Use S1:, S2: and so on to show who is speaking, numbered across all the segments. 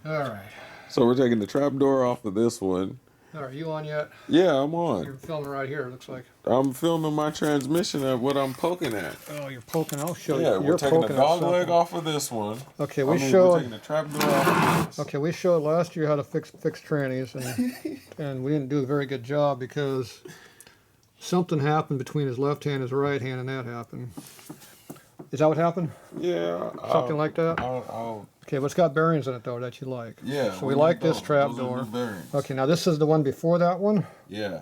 S1: All right.
S2: So we're taking the trap door off of this one.
S1: Are you on yet?
S2: Yeah, I'm on.
S1: You're filming right here, it looks like.
S2: I'm filming my transmission of what I'm poking at.
S1: Oh, you're poking. I'll show you.
S2: Yeah,
S1: You're
S2: we're taking the
S1: poking at
S2: dog leg
S1: something.
S2: off of this one.
S1: Okay,
S2: we're taking the trap door off of this.
S1: Okay, we showed last year how to fix trannies, and we didn't do a very good job because something happened between his left hand and his right hand, and that happened. Is that what happened?
S2: Yeah.
S1: Something like that? Okay, but it's got bearings in it, though, that you like.
S2: Yeah.
S1: So we like this trap door. Okay, now this is the one before that one?
S2: Yeah.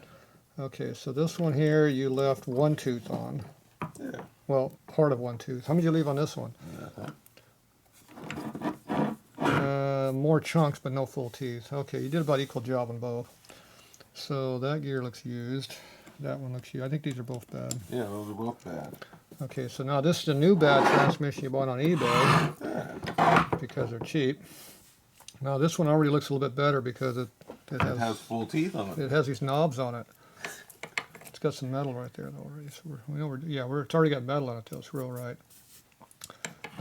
S1: Okay, so this one here, you left one tooth on.
S2: Yeah.
S1: Well, part of one tooth. How many did you leave on this one? More chunks, but no full teeth. Okay, you did about equal job on both. So that gear looks used. That one looks used. I think these are both bad.
S2: Yeah, those are both bad.
S1: Okay, so now this is the new bad transmission you bought on eBay because they're cheap. Now this one already looks a little bit better because it
S2: has full teeth on it.
S1: It has these knobs on it. It's got some metal right there though already. So it's already got metal on it though. It's real right.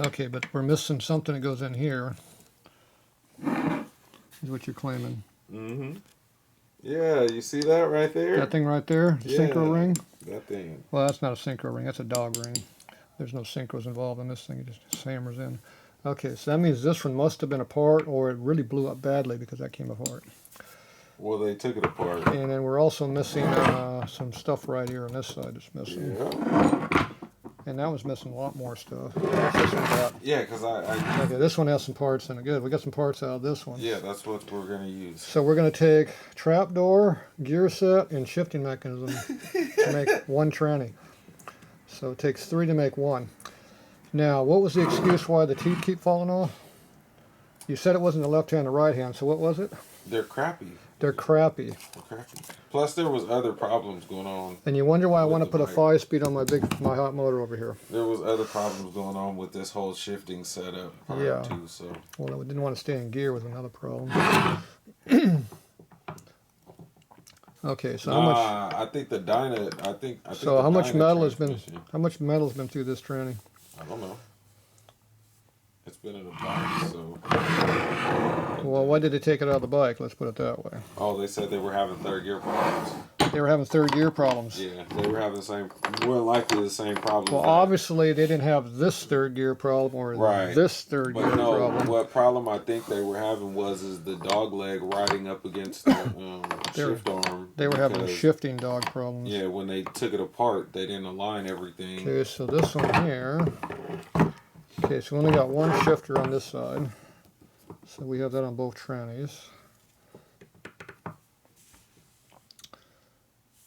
S1: Okay, but we're missing something that goes in here. Is what you're claiming.
S2: Mm-hmm. Yeah, you see that right there?
S1: That thing right there, the synchro ring?
S2: That thing.
S1: Well, that's not a synchro ring, that's a dog ring. There's no synchros involved in this thing, it just hammers in. Okay, so that means this one must have been apart or it really blew up badly because that came apart.
S2: Well, they took it apart.
S1: And then we're also missing some stuff right here on this side that's missing.
S2: Yeah.
S1: And that one's missing a lot more stuff.
S2: Yeah, because
S1: Okay, this one has some parts in it. Good, we got some parts out of this one.
S2: Yeah, that's what we're going to use.
S1: So we're going to take trapdoor, gear set, and shifting mechanism to make one tranny. So it takes 3 to make one. Now, what was the excuse why the teeth keep falling off? You said it wasn't the left hand or right hand, so what was it?
S2: They're crappy.
S1: They're crappy.
S2: They're crappy. Plus, there was other problems going on.
S1: And you wonder why I want to put a 5-speed on my hot motor over here.
S2: There was other problems going on with this whole shifting setup prior to, so.
S1: Well, I didn't want to stay in gear was another problem. Okay, so how much?
S2: I think the dyna. I think.
S1: So how much metal has been? How much metal has been through this tranny?
S2: I don't know. It's been in a box, so.
S1: Well, why did they take it out of the bike? Let's put it that way.
S2: Oh, they said they were having third gear problems.
S1: They were having third gear problems.
S2: Yeah, they were having more likely the same problem.
S1: Well, obviously they didn't have this third gear problem or this third gear problem.
S2: What problem I think they were having is the dog leg riding up against the shift arm.
S1: They were having shifting dog problems.
S2: Yeah, when they took it apart, they didn't align everything.
S1: Okay, so this one here. Okay, so we only got one shifter on this side. So we have that on both trannies.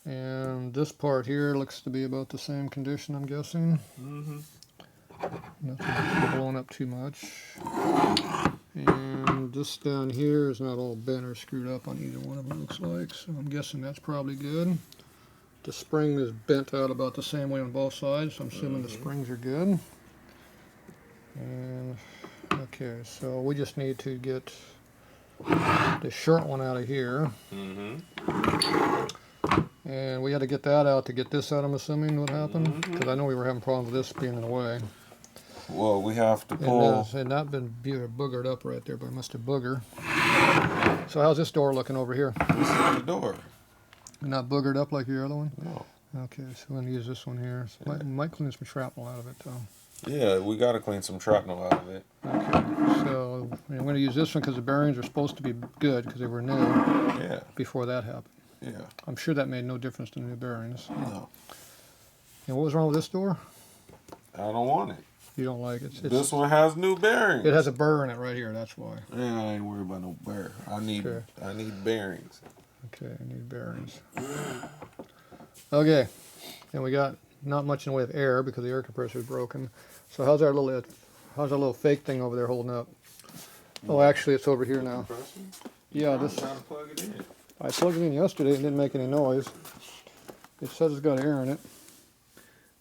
S1: And this part here looks to be about the same condition, I'm guessing.
S2: Mm-hmm.
S1: Nothing's blown up too much. And this down here is not all bent or screwed up on either one of them, looks like. So I'm guessing that's probably good. The spring is bent out about the same way on both sides, so I'm assuming the springs are good. And okay, so we just need to get the short one out of here.
S2: Mm-hmm.
S1: And we had to get that out to get this out, I'm assuming, what happened? Because I know we were having problems with this being in the way.
S2: Well, we have to pull.
S1: And that been boogered up right there by Mr. Booger. So how's this door looking over here?
S2: This is the door.
S1: Not boogered up like your other one?
S2: No.
S1: Okay, so we're going to use this one here. So might clean some shrapnel out of it, though.
S2: Yeah, we got to clean some shrapnel out of it.
S1: Okay, so I'm going to use this one because the bearings are supposed to be good because they were new before that happened.
S2: Yeah.
S1: I'm sure that made no difference to the new bearings.
S2: No.
S1: And what was wrong with this door?
S2: I don't want it.
S1: You don't like it?
S2: This one has new bearings.
S1: It has a burr in it right here, that's why.
S2: Yeah, I ain't worried about no burr. I need bearings.
S1: Okay, I need bearings. Okay, and we got not much in the way of air because the air compressor is broken. So how's our little fake thing over there holding up? Oh, actually, it's over here now. Yeah,
S2: I'm trying to plug it in.
S1: I plugged it in yesterday and didn't make any noise. It says it's got air in it.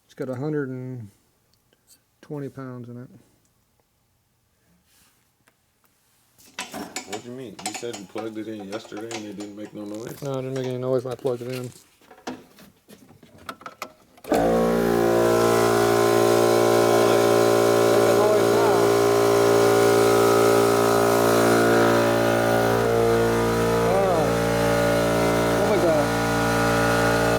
S1: It's got 120 pounds in it.
S2: What do you mean? You said you plugged it in yesterday and it didn't make no noise?
S1: No, it didn't make any noise when I plugged it in.